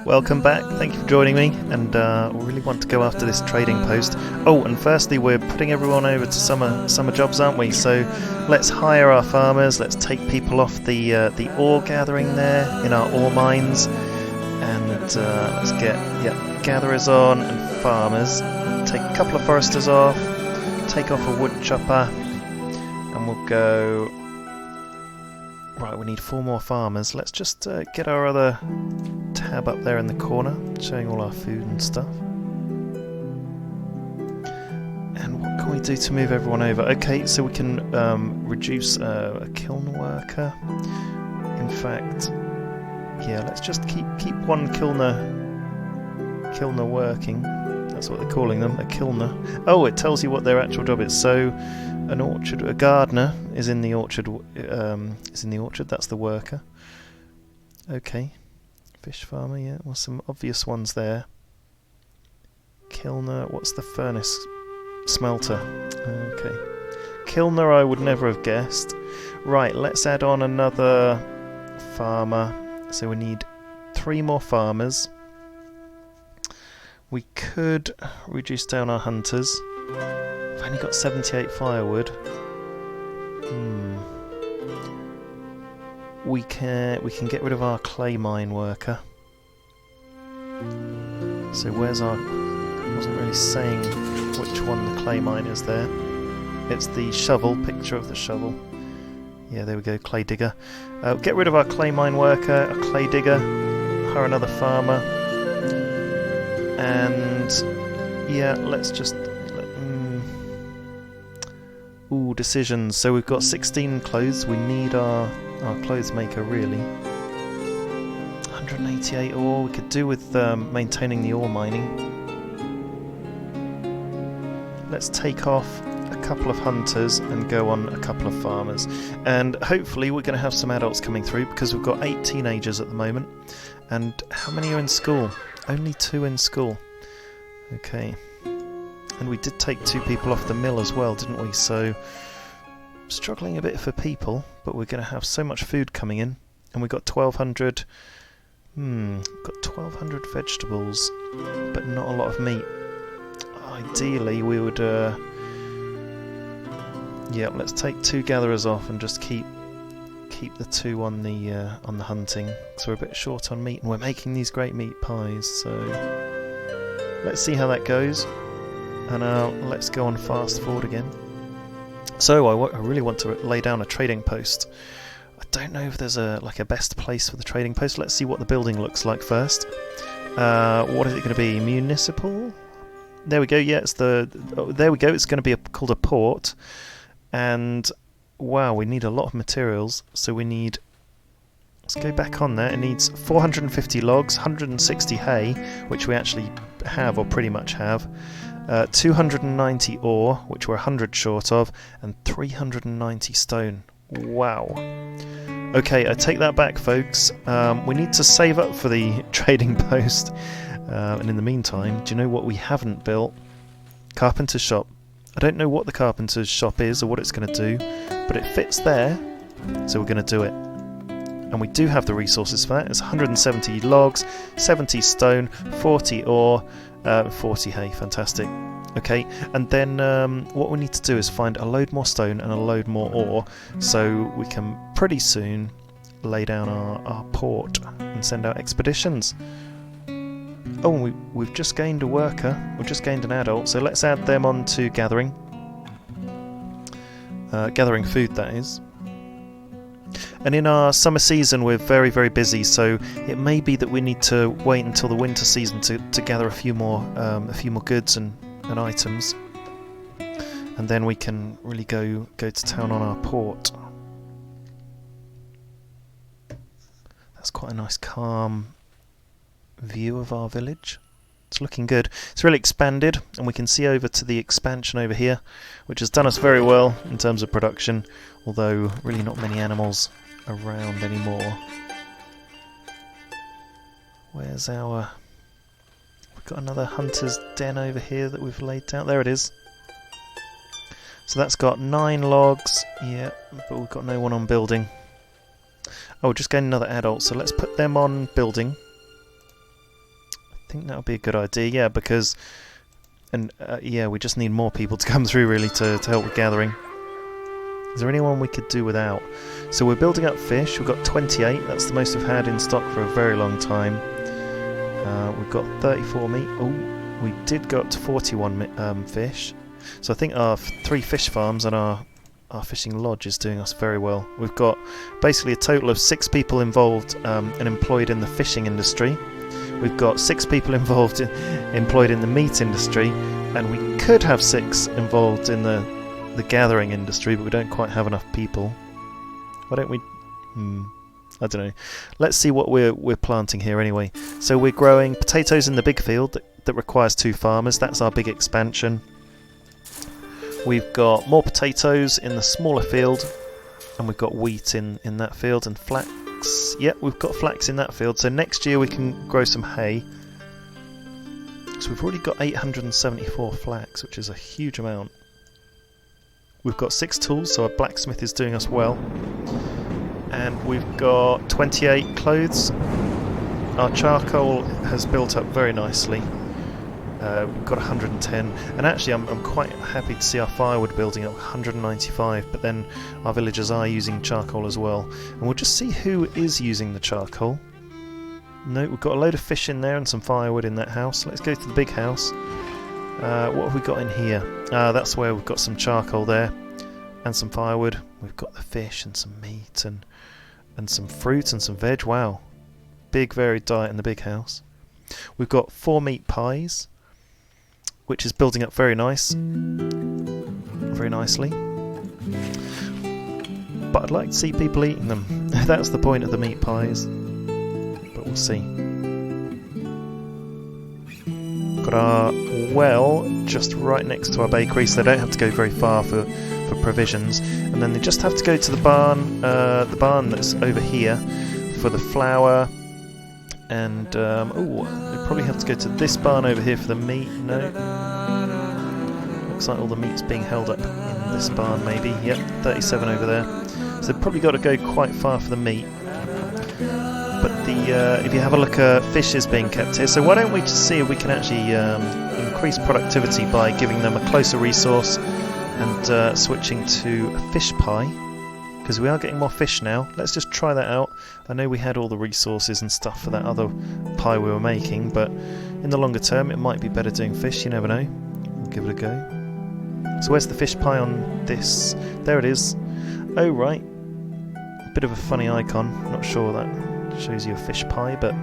welcome back. Thank you for joining me, and we really want to go after this trading post. Oh, and firstly, we're putting everyone over to summer jobs, aren't we? So let's hire our farmers. Let's take people off the ore gathering there in our ore mines, and let's get gatherers on and farmers. Take a couple of foresters off. Take off a wood chopper, and we'll go. Right, we need 4 more farmers. Let's just get our other tab up there in the corner, showing all our food and stuff. And what can we do to move everyone over? Okay, so we can reduce a kiln worker. In fact, yeah, let's just keep one kilner working. That's what they're calling them, a kilner. Oh, it tells you what their actual job is. So, a gardener is in the orchard. That's the worker. Okay, fish farmer. Yeah, well, some obvious ones there. Kilner. What's the furnace? Smelter. Okay, kilner. I would never have guessed. Right, let's add on another farmer. So we need 3 more farmers. We could reduce down our hunters. I've only got 78 firewood. We can get rid of our clay mine worker. So where's our... I wasn't really saying which one the clay mine is there. It's the shovel, picture of the shovel. Yeah, there we go, clay digger. Get rid of our clay mine worker, a clay digger, hire another farmer. And yeah, let's just decisions. So we've got 16 clothes. We need our clothes maker, really. 188 ore. We could do with maintaining the ore mining. Let's take off a couple of hunters and go on a couple of farmers. And hopefully we're going to have some adults coming through, because we've got 8 teenagers at the moment. And how many are in school? Only 2 in school. Okay. And we did take 2 people off the mill as well, didn't we? So, struggling a bit for people, but we're going to have so much food coming in. And we've got 1,200... got 1,200 vegetables, but not a lot of meat. Ideally, we would... yeah, let's take 2 gatherers off and just keep the 2 on the hunting. So we're a bit short on meat, and we're making these great meat pies, so... Let's see how that goes. And let's go on fast forward again. So I really want to lay down a trading post. I don't know if there's a best place for the trading post. Let's see what the building looks like first. What is it going to be? Municipal? There we go. Yeah, it's there we go. It's going to be called a port. And wow, we need a lot of materials. So we need... Let's go back on there. It needs 450 logs, 160 hay, which we actually have, or pretty much have, 290 ore, which we're 100 short of, and 390 stone. Wow. Okay, I take that back, folks. We need to save up for the trading post. And in the meantime, do you know what we haven't built? Carpenter's shop. I don't know what the carpenter's shop is or what it's going to do, but it fits there, so we're going to do it. And we do have the resources for that. It's 170 logs, 70 stone, 40 ore, 40 hay. Fantastic. Okay, and then what we need to do is find a load more stone and a load more ore, so we can pretty soon lay down our port and send out expeditions. Oh, and we've just gained a worker. We've just gained an adult, so let's add them on to gathering. Gathering food, that is. And in our summer season we're very, very busy, so it may be that we need to wait until the winter season to gather a few more goods and items, and then we can really go to town on our port. That's quite a nice calm view of our village. It's looking good. It's really expanded, and we can see over to the expansion over here, which has done us very well in terms of production, although really not many animals around anymore. Where's our... We've got another hunter's den over here that we've laid down. There it is. So that's got 9 logs. Yeah, but we've got no one on building. Oh, just getting another adult, so let's put them on building. think that would be a good idea, yeah, because... And, yeah, we just need more people to come through, really, to help with gathering. Is there anyone we could do without? So we're building up fish. We've got 28. That's the most we've had in stock for a very long time. We've got 34 meat. Oh, we did go up to 41 fish. So I think our 3 fish farms and our fishing lodge is doing us very well. We've got basically a total of 6 people involved and employed in the fishing industry. We've got 6 people involved employed in the meat industry, and we could have 6 involved in the gathering industry, but we don't quite have enough people. Why don't we... I don't know. Let's see what we're planting here anyway. So we're growing potatoes in the big field that requires 2 farmers. That's our big expansion. We've got more potatoes in the smaller field, and we've got wheat in that field, and flax. Yep, we've got flax in that field. So next year we can grow some hay. So we've already got 874 flax, which is a huge amount. We've got 6 tools, so our blacksmith is doing us well. And we've got 28 clothes. Our charcoal has built up very nicely. We've got 110, and actually I'm quite happy to see our firewood building up 195, but then our villagers are using charcoal as well. And we'll just see who is using the charcoal. No, we've got a load of fish in there and some firewood in that house. Let's go to the big house. What have we got in here? That's where we've got some charcoal there and some firewood. We've got the fish and some meat and some fruit and some veg. Wow, big varied diet in the big house. We've got 4 meat pies, which is building up very nicely. But I'd like to see people eating them. That's the point of the meat pies. But we'll see. Got our well just right next to our bakery, so they don't have to go very far for provisions. And then they just have to go to the barn that's over here for the flour. And, they probably have to go to this barn over here for the meat. No. Looks like all the meat's being held up in this barn, maybe. Yep, 37 over there. So they've probably got to go quite far for the meat. But if you have a look, fish is being kept here. So why don't we just see if we can actually increase productivity by giving them a closer resource and switching to a fish pie. Because we are getting more fish now. Let's just try that out. I know we had all the resources and stuff for that other pie we were making, but in the longer term it might be better doing fish, you never know. We'll give it a go. So where's the fish pie on this? There it is. Oh right. A bit of a funny icon. Not sure that shows you a fish pie, but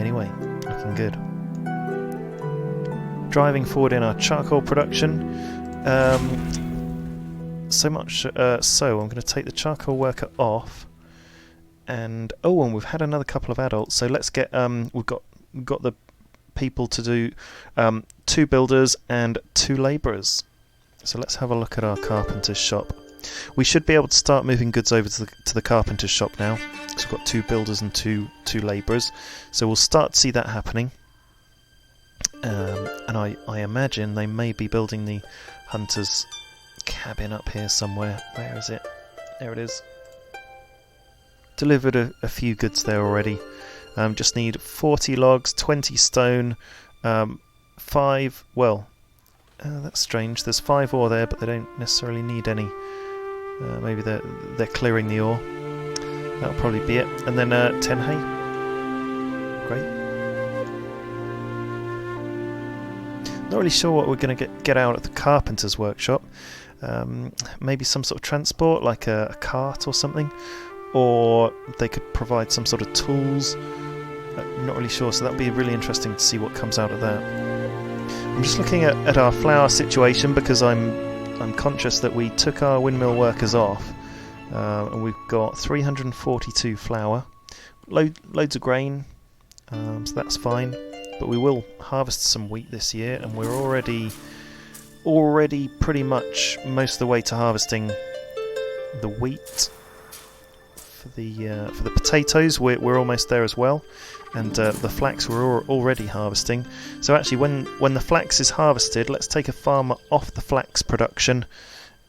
anyway, looking good. Driving forward in our charcoal production. So much so I'm going to take the charcoal worker off, and we've had another couple of adults, so let's get we've got the people to do 2 builders and 2 labourers. So let's have a look at our carpenter's shop. We should be able to start moving goods over to the carpenter's shop now. So we've got 2 builders and two labourers, so we'll start to see that happening. And I imagine they may be building the hunter's cabin up here somewhere. Where is it? There it is. Delivered a few goods there already. Just need 40 logs, 20 stone, 5... Well, that's strange. There's 5 ore there, but they don't necessarily need any. Maybe they're clearing the ore. That'll probably be it. And then 10 hay. Great. Not really sure what we're going to get out at the carpenter's workshop. Maybe some sort of transport, like a cart or something, or they could provide some sort of tools. Not really sure, so that'll be really interesting to see what comes out of that. I'm just looking at our flour situation because I'm conscious that we took our windmill workers off, and we've got 342 flour, loads of grain, so that's fine. But we will harvest some wheat this year, and we're already pretty much most of the way to harvesting the wheat. For the potatoes, we're almost there as well, and the flax we're already harvesting. So actually, when the flax is harvested, let's take a farmer off the flax production,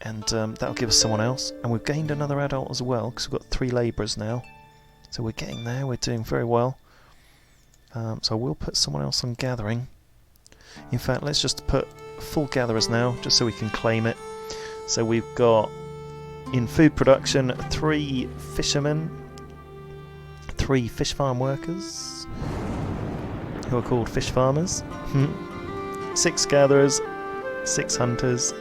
and that'll give us someone else. And we've gained another adult as well because we've got 3 labourers now. So we're getting there. We're doing very well. So I will put someone else on gathering. In fact, let's just put full gatherers now, just so we can claim it. So we've got, in food production, 3 fishermen, 3 fish farm workers, who are called fish farmers, 6 gatherers, 6 hunters,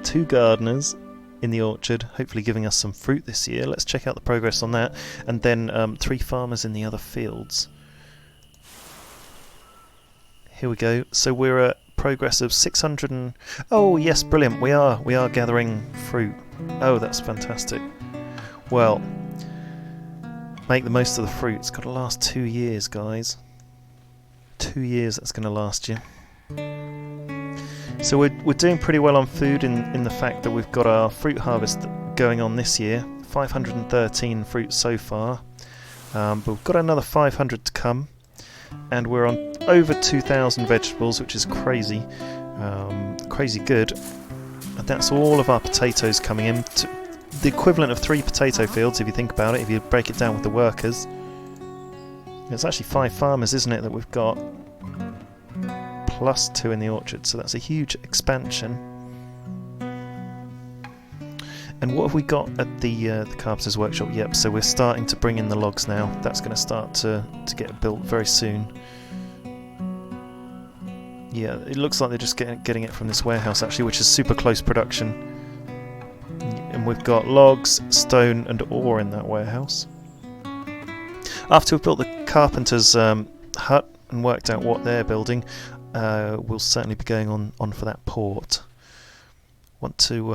2 gardeners in the orchard, hopefully giving us some fruit this year. Let's check out the progress on that. And then 3 farmers in the other fields. Here we go. So we're at progress of 600 and... Oh yes, brilliant. We are gathering fruit. Oh, that's fantastic. Well, make the most of the fruit. It's got to last 2 years, guys. 2 years that's going to last you. So we're doing pretty well on food in the fact that we've got our fruit harvest going on this year. 513 fruit so far. But we've got another 500 to come. And we're on over 2,000 vegetables, which is crazy. Crazy good. And that's all of our potatoes coming in. The equivalent of 3 potato fields, if you think about it, if you break it down with the workers. It's actually 5 farmers, isn't it, that we've got? Plus 2 in the orchard, so that's a huge expansion. And what have we got at the carpenter's workshop? Yep, so we're starting to bring in the logs now. That's going to start to get built very soon. Yeah, it looks like they're just getting it from this warehouse actually, which is super close production. And we've got logs, stone and ore in that warehouse. After we've built the carpenter's hut and worked out what they're building, we'll certainly be going on for that port. Want to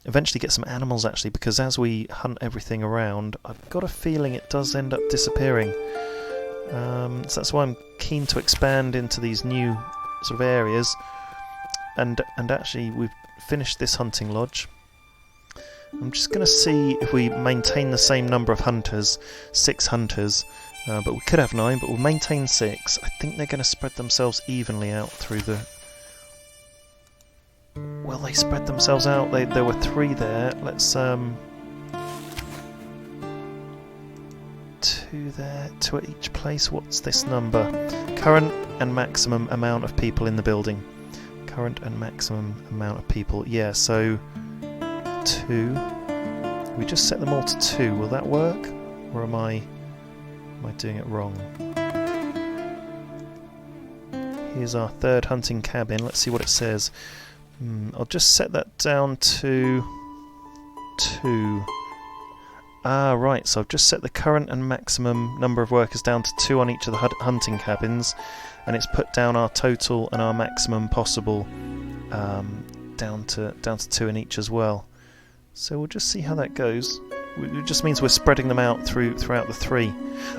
eventually get some animals actually, because as we hunt everything around, I've got a feeling it does end up disappearing. So that's why I'm keen to expand into these new sort of areas. And actually we've finished this hunting lodge. I'm just going to see if we maintain the same number of hunters, 6 hunters. But we could have 9, but we'll maintain 6. I think they're going to spread themselves evenly out through the... Well, they spread themselves out. There were 3 there. Let's 2 there, 2 at each place. What's this number? Current and maximum amount of people in the building. Current and maximum amount of people. Yeah, so 2. We just set them all to 2. Will that work? Or am I doing it wrong? Here's our 3rd hunting cabin. Let's see what it says. I'll just set that down to 2. Ah, right, so I've just set the current and maximum number of workers down to 2 on each of the hunting cabins, and it's put down our total and our maximum possible down to 2 in each as well. So we'll just see how that goes. It just means we're spreading them out throughout the 3.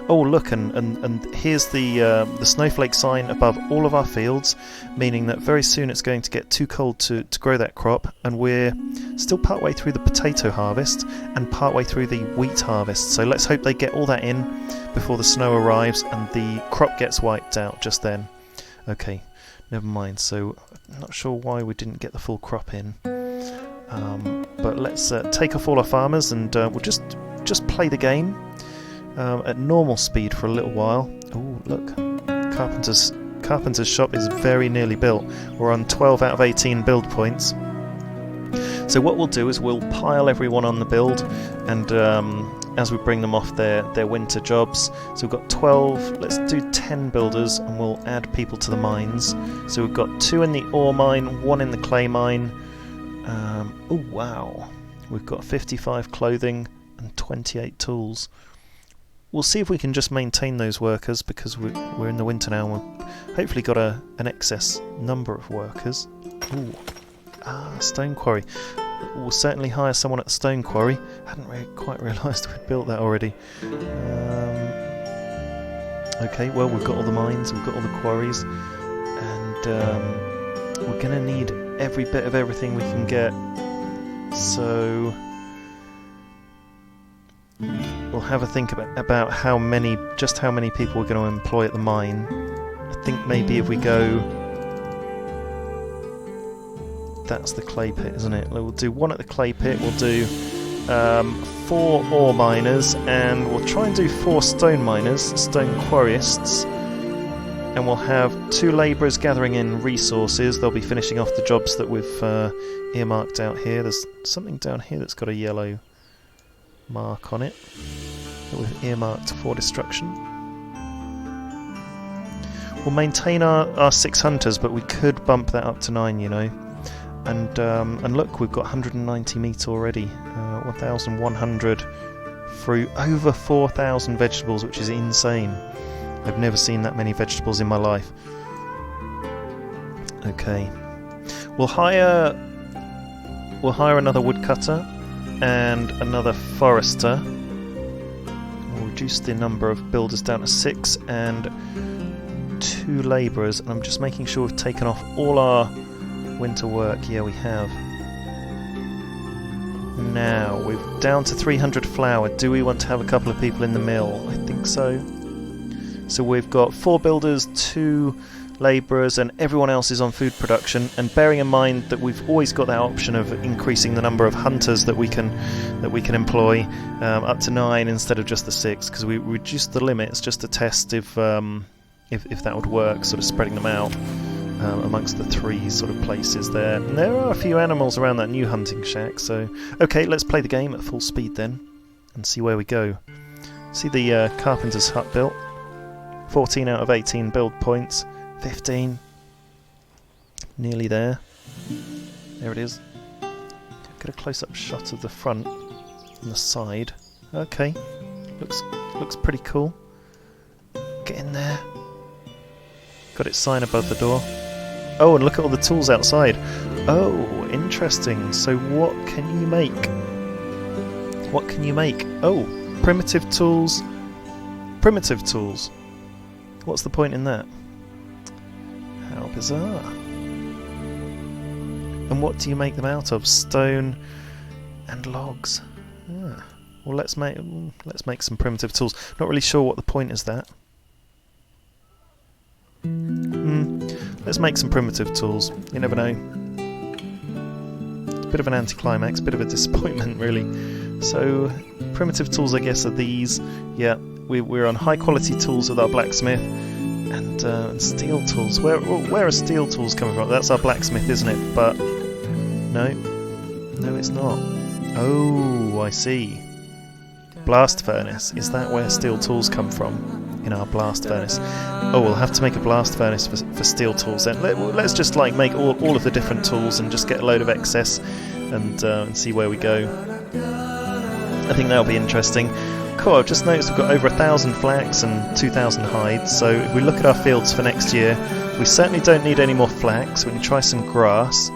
Oh, look, and here's the snowflake sign above all of our fields, meaning that very soon it's going to get too cold to grow that crop, and we're still partway through the potato harvest and partway through the wheat harvest. So let's hope they get all that in before the snow arrives and the crop gets wiped out just then. Okay, never mind. So I'm not sure why we didn't get the full crop in. But let's take off all our farmers and we'll just play the game at normal speed for a little while. Oh, look, Carpenter's shop is very nearly built. We're on 12 out of 18 build points. So what we'll do is we'll pile everyone on the build, and as we bring them off their winter jobs, so we've got 12, let's do 10 builders, and we'll add people to the mines. So we've got 2 in the ore mine, 1 in the clay mine. Oh wow, we've got 55 clothing and 28 tools. We'll see if we can just maintain those workers, because we're in the winter now and we've hopefully got an excess number of workers. Ooh. Stone quarry. We'll certainly hire someone at the stone quarry. Hadn't quite realised we'd built that already. Okay, well, we've got all the mines, we've got all the quarries, and we're going to need every bit of everything we can get. So we'll have a think about how many people we're going to employ at the mine. I think maybe if we go... That's the clay pit, isn't it? We'll do 1 at the clay pit, we'll do 4 ore miners, and we'll try and do 4 stone miners, stone quarryists, and we'll have 2 labourers gathering in resources. They'll be finishing off the jobs that we've earmarked out here. There's something down here that's got a yellow mark on it that we've earmarked for destruction. We'll maintain our 6 hunters, but we could bump that up to 9, you know. And look, we've got 190 meat already, 1,100 fruit, over 4,000 vegetables, which is insane. I've never seen that many vegetables in my life. Okay, we'll hire another woodcutter and another forester. We'll reduce the number of builders down to 6 and 2 labourers. And I'm just making sure we've taken off all our winter work. Yeah, we have. Now we're down to 300 flour. Do we want to have a couple of people in the mill? I think so. So we've got 4 builders, 2 labourers, and everyone else is on food production. And bearing in mind that we've always got that option of increasing the number of hunters that we can employ up to 9 instead of just the 6, because we reduced the limits just to test if that would work, sort of spreading them out amongst the 3 sort of places there. And there are a few animals around that new hunting shack, so okay, let's play the game at full speed then and see where we go. See the carpenter's hut built. 14 out of 18 build points. 15. Nearly there. There it is. Get a close-up shot of the front and the side. Okay, looks pretty cool. Get in there. Got its sign above the door. Oh, and look at all the tools outside. Oh, interesting. So what can you make? What can you make? Oh, primitive tools. Primitive tools. What's the point in that? How bizarre. And what do you make them out of? Stone and logs. Ah. Well, let's make some primitive tools. Not really sure what the point is that. Let's make some primitive tools. You never know. Bit of an anticlimax, bit of a disappointment, really. So, primitive tools, I guess, are these. Yeah, we're on high quality tools with our blacksmith and steel tools. Where are steel tools coming from? That's our blacksmith, isn't it? But no, it's not. Oh, I see. Blast furnace. Is that where steel tools come from? In our blast furnace. Oh, we'll have to make a blast furnace for steel tools then. Let's just like make all of the different tools and just get a load of excess and see where we go. I think that'll be interesting. Cool, I've just noticed we've got over 1,000 flax and 2,000 hides, so if we look at our fields for next year, we certainly don't need any more flax. We can try some grass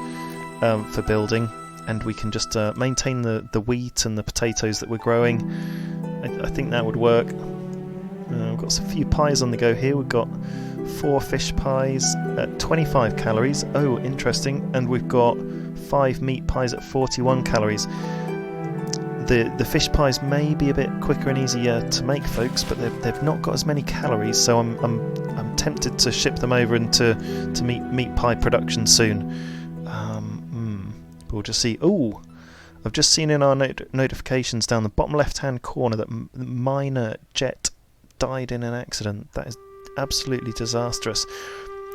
for building, and we can just maintain the wheat and the potatoes that we're growing. I think that would work. We've got a few pies on the go here. We've got 4 fish pies at 25 calories. Oh, interesting. And we've got 5 meat pies at 41 calories. The fish pies may be a bit quicker and easier to make, folks, but they've not got as many calories. So I'm tempted to ship them over into meat pie production soon. But we'll just see. Oh, I've just seen in our notifications down the bottom left-hand corner that miner Jet died in an accident. That is absolutely disastrous.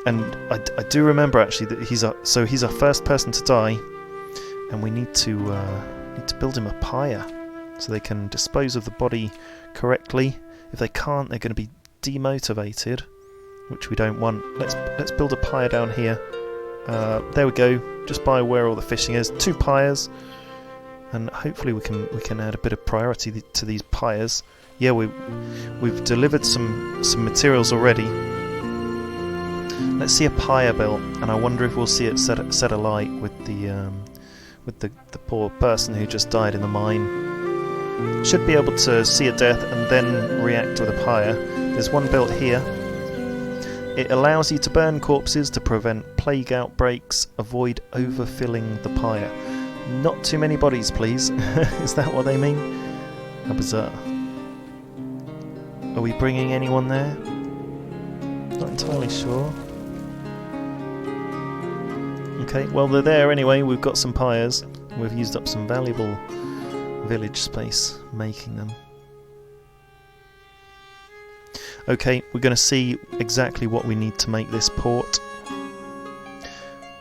And I do remember actually that he's our first person to die, and we need to build him a pyre so they can dispose of the body correctly. If they can't, they're going to be demotivated, which we don't want. Let's build a pyre down here. There we go. Just by where all the fishing is. 2 pyres, and hopefully we can add a bit of priority to these pyres. Yeah, we've delivered some materials already. Let's see a pyre built, and I wonder if we'll see it set alight with the poor person who just died in the mine. Should be able to see a death and then react with a pyre. There's one built here. It allows you to burn corpses to prevent plague outbreaks, avoid overfilling the pyre. Not too many bodies, please. Is that what they mean? How bizarre. Are we bringing anyone there? Not entirely sure. Okay, well they're there anyway. We've got some pyres. We've used up some valuable village space making them. Okay, we're going to see exactly what we need to make this port.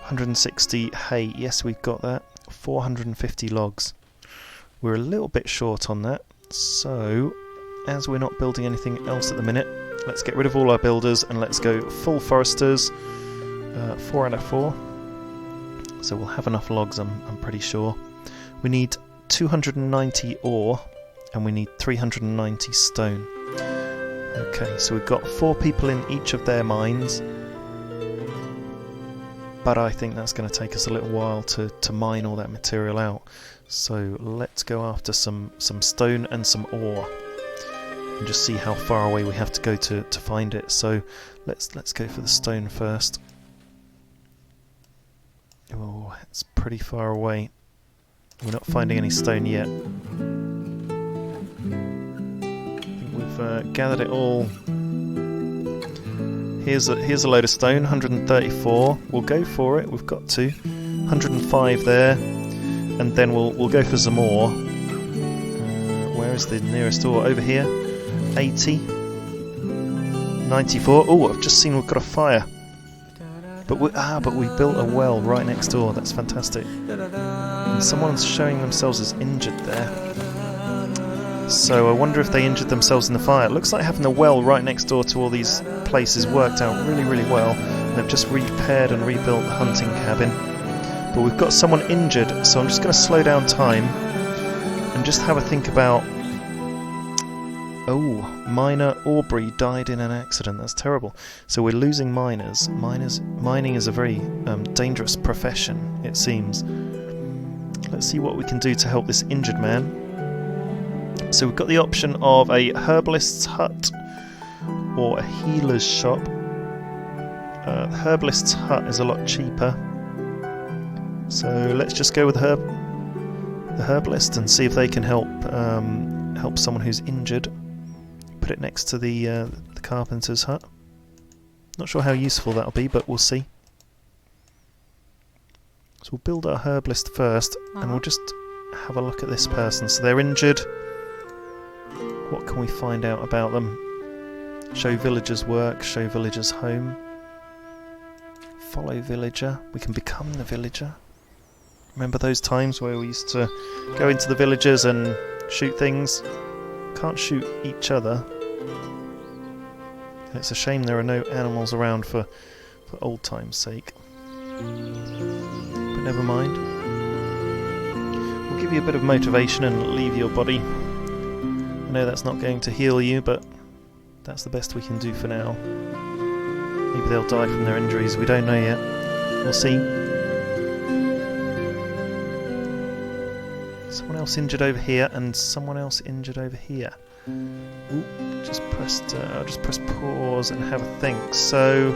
160 hay, yes, we've got that. 450 logs. We're a little bit short on that, so as we're not building anything else at the minute, let's get rid of all our builders and let's go full foresters. 4 out of 4. So we'll have enough logs, I'm pretty sure. We need 290 ore and we need 390 stone. Okay, so we've got 4 people in each of their mines, but I think that's going to take us a little while to mine all that material out. So let's go after some stone and some ore and just see how far away we have to go to find it. So let's go for the stone first. Oh, it's pretty far away. We're not finding any stone yet. I think we've gathered it all. Here's a load of stone, 134. We'll go for it. We've got to. 105 there, and then we'll go for some more. Where is the nearest ore? Over here. 80. 94. Oh, I've just seen we've got a fire. But we built a well right next door. That's fantastic. And someone's showing themselves as injured there. So I wonder if they injured themselves in the fire. It looks like having a well right next door to all these places worked out really, really well. And they've just repaired and rebuilt the hunting cabin. But we've got someone injured, so I'm just going to slow down time and just have a think about... Oh, miner Aubrey died in an accident. That's terrible. So we're losing miners. Mining is a very dangerous profession, it seems. Let's see what we can do to help this injured man. So we've got the option of a herbalist's hut or a healer's shop. The herbalist's hut is a lot cheaper. So let's just go with the herbalist and see if they can help someone who's injured. Put it next to the carpenter's hut. Not sure how useful that'll be, but we'll see. So we'll build our herbalist first, and we'll just have a look at this person. So they're injured. What can we find out about them? Show villagers work, show villagers home. Follow villager. We can become the villager. Remember those times where we used to go into the villagers and shoot things? Can't shoot each other. It's a shame there are no animals around for old time's sake. But never mind. We'll give you a bit of motivation and leave your body. I know that's not going to heal you, but that's the best we can do for now. Maybe they'll die from their injuries, we don't know yet. We'll see. Someone else injured over here, and someone else injured over here. Ooh, I'll just press pause and have a think. So,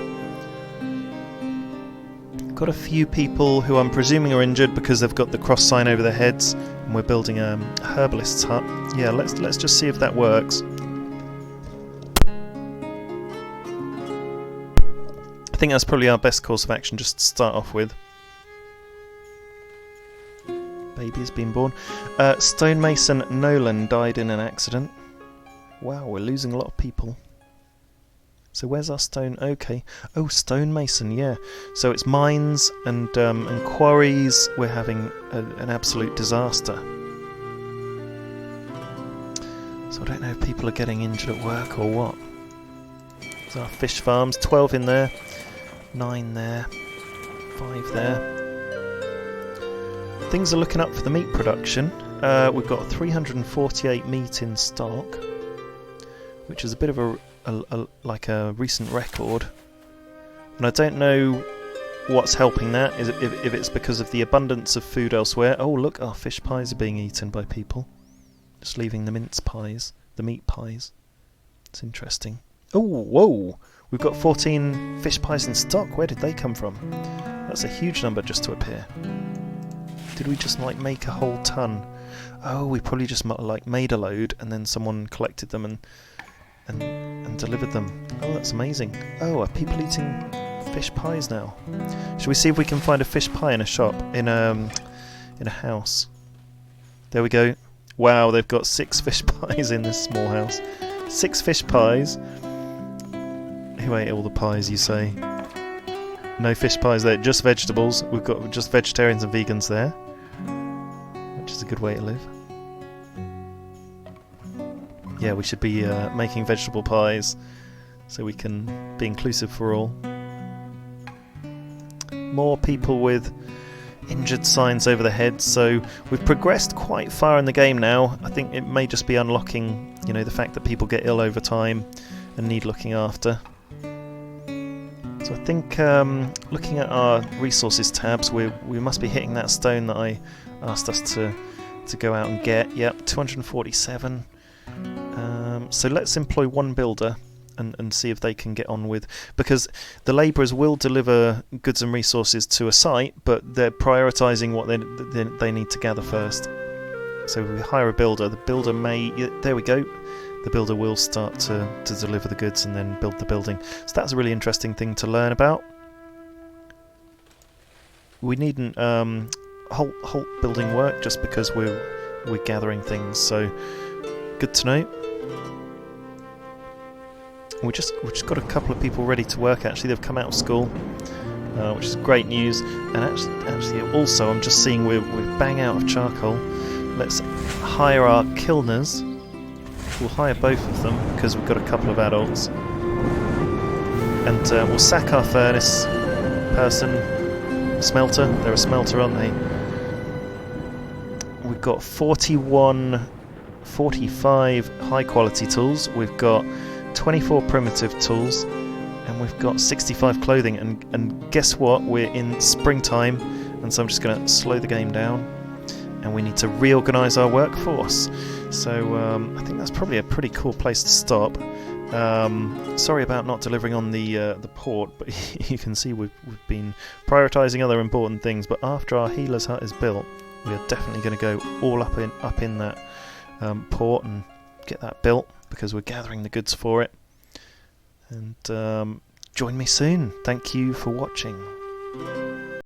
got a few people who I'm presuming are injured because they've got the cross sign over their heads, and we're building a herbalist's hut. Yeah, let's just see if that works. I think that's probably our best course of action, just to start off with. Baby has been born. Stonemason Nolan died in an accident. Wow, we're losing a lot of people. So where's our stone? Okay. Oh, stonemason, yeah. So it's mines and quarries. We're having an absolute disaster. So I don't know if people are getting injured at work or what. There's our fish farms. 12 in there. 9 there. 5 there. Things are looking up for the meat production. We've got 348 meat in stock, which is a bit of a recent record. And I don't know what's helping that. If it's because of the abundance of food elsewhere. Oh look, our fish pies are being eaten by people. Just leaving the mince pies, the meat pies. It's interesting. Oh, whoa! We've got 14 fish pies in stock. Where did they come from? That's a huge number just to appear. Did we just make a whole ton? Oh, we probably just made a load and then someone collected them and delivered them. Oh, that's amazing. Oh, are people eating fish pies now? Shall we see if we can find a fish pie in a shop, in a house? There we go. Wow, they've got 6 fish pies in this small house. 6 fish pies. Who ate all the pies, you say? No fish pies there, just vegetables. We've got just vegetarians and vegans there, which is a good way to live. Yeah, we should be making vegetable pies so we can be inclusive for all. More people with injured signs over the head, so we've progressed quite far in the game now. I think it may just be unlocking, you know, the fact that people get ill over time and need looking after. So I think looking at our resources tabs, we must be hitting that stone that I asked us to go out and get. Yep, 247. So let's employ one builder and see if they can get on with, because the labourers will deliver goods and resources to a site, but they're prioritising what they need to gather first. So if we hire a builder, the builder may... there we go. The builder will start to deliver the goods and then build the building. So that's a really interesting thing to learn about. We needn't halt building work just because we're gathering things, so good to know. We've just got a couple of people ready to work. Actually, they've come out of school, which is great news. And actually, also, I'm just seeing we're bang out of charcoal. Let's hire our kilners. We'll hire both of them because we've got a couple of adults, and we'll sack our furnace person, smelter. They're a smelter, aren't they? We've got 45 high quality tools. We've got 24 primitive tools, and we've got 65 clothing. And guess what? We're in springtime, and so I'm just going to slow the game down, and we need to reorganise our workforce. So I think that's probably a pretty cool place to stop. Sorry about not delivering on the port, but you can see we've been prioritising other important things. But after our healer's hut is built, we are definitely going to go all up in that port and get that built, because we're gathering the goods for it. And join me soon. Thank you for watching.